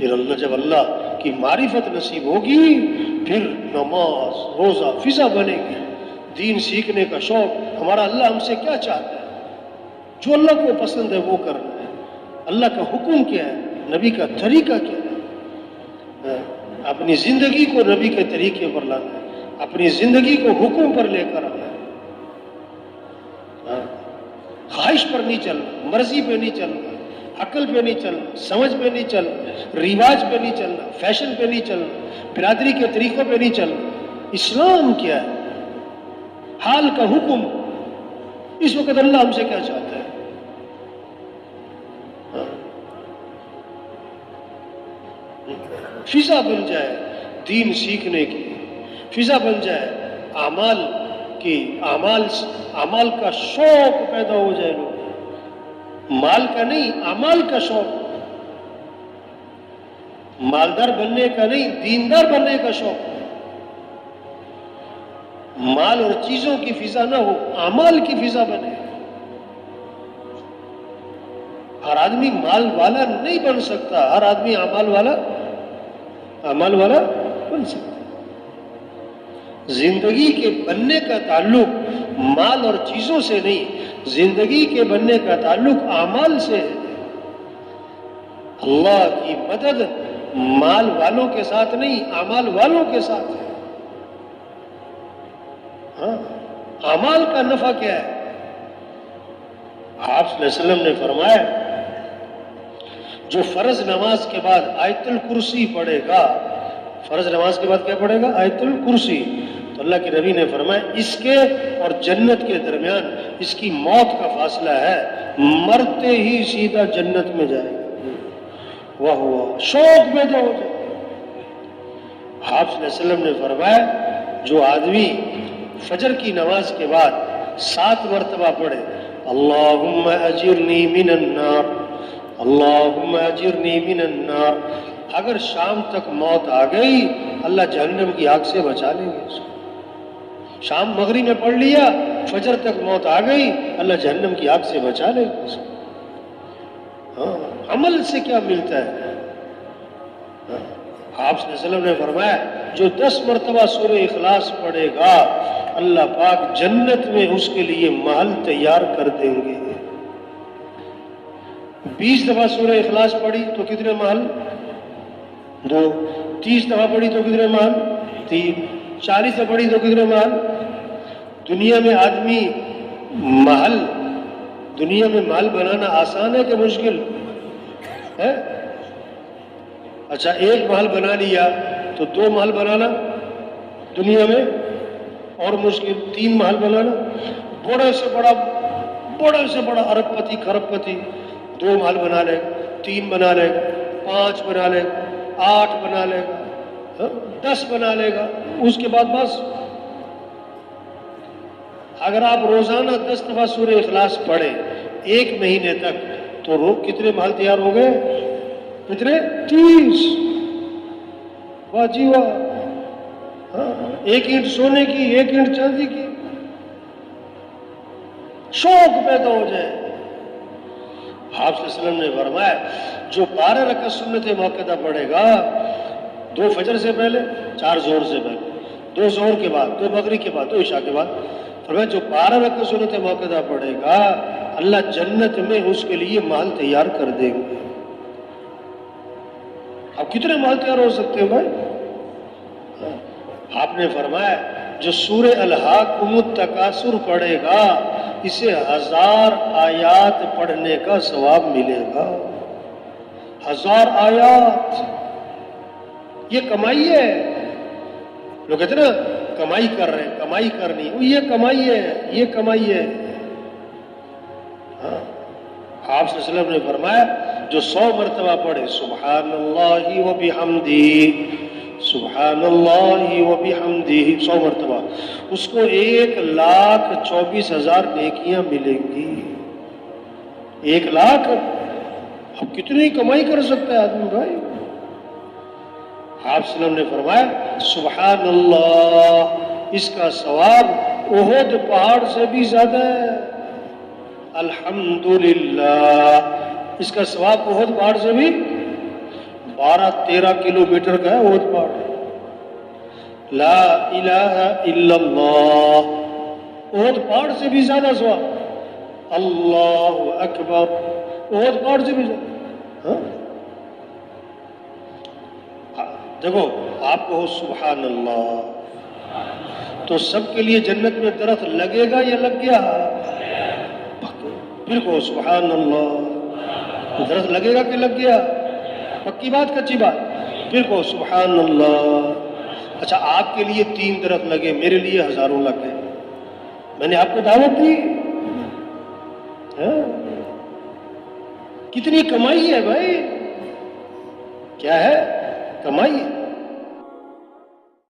پھر جب اللہ کی معرفت نصیب ہوگی پھر نماز روزہ فضا بنے گی، دین سیکھنے کا شوق۔ ہمارا اللہ ہم سے کیا چاہتا ہے؟ جو اللہ کو پسند ہے وہ کرنا ہے۔ اللہ کا حکم کیا ہے، نبی کا طریقہ کیا ہے، اپنی زندگی کو نبی کے طریقے پر لانا ہے، اپنی زندگی کو حکم پر لے کر آنا ہے، خواہش پر نہیں چلنا، مرضی پہ نہیں چلنا، عقل پہ نہیں چلنا، سمجھ پہ نہیں چلنا، رواج پہ نہیں چلنا، فیشن پہ نہیں چلنا، برادری کے طریقوں پہ نہیں چلنا۔ اسلام کیا ہے؟ حال کا حکم۔ اس وقت اللہ ہم سے کیا چاہتا ہے؟ فضا بن جائے دین سیکھنے کی، فضا بن جائے اعمال کی، اعمال کا شوق پیدا ہو جائے لوگ، مال کا نہیں اعمال کا شوق، مالدار بننے کا نہیں دیندار بننے کا شوق۔ مال اور چیزوں کی فضا نہ ہو، اعمال کی فضا بنے۔ ہر آدمی مال والا نہیں بن سکتا، ہر آدمی اعمال والا بن سکتا۔ زندگی کے بننے کا تعلق مال اور چیزوں سے نہیں، زندگی کے بننے کا تعلق اعمال سے ہے۔ اللہ کی مدد مال والوں کے ساتھ نہیں، اعمال والوں کے ساتھ ہے۔ ہاں، اعمال کا نفع کیا ہے؟ آپ صلی اللہ علیہ وسلم نے فرمایا جو فرض نماز کے بعد آیت الکرسی پڑھے گا، فرض نماز کے بعد کیا پڑھے گا؟ آیت الکرسی۔ تو اللہ کے نبی نے فرمایا اس کے اور جنت کے درمیان اس کی موت کا فاصلہ ہے، مرتے ہی سیدھا جنت میں جائے گا۔ واہ واہ، شوق پیدا ہو جائے۔ آپ صلی اللہ علیہ وسلم نے فرمایا جو آدمی فجر کی نماز کے بعد 7 مرتبہ پڑھے اللہم اجرنی من النار، اللہم اجرنی من النار، اگر شام تک موت آ گئی اللہ جہنم کی آگ سے بچا لیں گے اس کو۔ شام مغرب میں پڑھ لیا، فجر تک موت آ گئی اللہ جہنم کی آگ سے بچا لیں گے اس کو۔ ہاں، عمل سے کیا ملتا ہے؟ آپ صلی اللہ علیہ وسلم نے فرمایا جو 10 مرتبہ سورہ اخلاص پڑھے گا اللہ پاک جنت میں اس کے لیے محل تیار کر دیں گے۔ 20 دفعہ سورہ اخلاص پڑھی تو کتنے محل؟ 2۔ 30 دفعہ پڑھی تو کتنے محل؟ 3۔ 40 دفعہ پڑھی تو کتنے محل؟ دنیا میں آدمی محل، دنیا میں محل بنانا آسان ہے کہ مشکل ہے؟ اچھا، ایک محل بنا لیا تو 2 محل بنانا دنیا میں اور مشکل، 3 محل بنانا، بڑے سے بڑا ارب پتی کھرب پتی 2 محل بنا لے، 3 بنا لے، 5 بنا لے، 8 بنا لے، 10 بنا لے گا، اس کے بعد بس۔ اگر آپ روزانہ 10 دفعہ سورہ اخلاص پڑھیں 1 مہینے تک تو کتنے محل تیار ہو گئے؟ کتنے؟ 30۔ واہ جی واہ، 1 اینٹ سونے کی، 1 اینٹ چاندی کی، شوق پیدا ہو جائے۔ آپ صلی اللہ علیہ وسلم نے فرمایا جو 12 رکعت سنت موقدہ پڑھے گا، 2 فجر سے پہلے، 4 ظہر سے پہلے، 2 ظہر کے بعد، 2 مغرب کے بعد، 2 عشاء کے بعد، فرمایا جو 12 رکعت سنت موقدہ پڑھے گا اللہ جنت میں اس کے لیے محل تیار کر دیں گے۔ اب کتنے محل تیار ہو سکتے ہیں بھائی؟ آپ نے فرمایا جو سورہ الحاقم التکاثر پڑھے گا اسے 1000 آیات پڑھنے کا ثواب ملے گا۔ 1000 آیات، یہ کمائی ہے۔ لوگ کہتے ہیں نا کمائی کر رہے ہیں، کمائی کرنی، یہ کمائی ہے، یہ کمائی ہے۔ آپ صلی اللہ علیہ وسلم نے فرمایا جو 100 مرتبہ پڑھے سبحان اللہ و بحمدہ، سبحان اللہ و بحمدہ 100 مرتبہ، اس کو 1,24,000 نیکیاں ملیں گی۔ 1 لاکھ، اب کتنی کمائی کر سکتا ہے آدمی بھائی؟ آپ صلی اللہ علیہ وسلم نے فرمایا سبحان اللہ، اس کا ثواب احد پہاڑ سے بھی زیادہ ہے۔ الحمدللہ، اس کا ثواب احد پہاڑ سے بھی 12-13 کلومیٹر کا ہے احد پہاڑ. لا الہ الا اللہ احد پہاڑ سے بھی زیادہ ثواب. اللہ اکبر احد پہاڑ سے بھی زیادہ. ہاں دیکھو آپ کہو سبحان اللہ تو سب کے لیے جنت میں درخت لگے گا یا لگ گیا؟ پھر کہو سبحان اللہ درخت لگے گا کہ لگ گیا؟ پکی بات کچی بات؟ پھر کہو سبحان اللہ. اچھا آپ کے لیے 3 درخت لگے میرے لیے ہزاروں لگ گئے. میں نے آپ کو دعوت دی. کتنی کمائی ہے بھائی. کیا ہے کمائی ہے.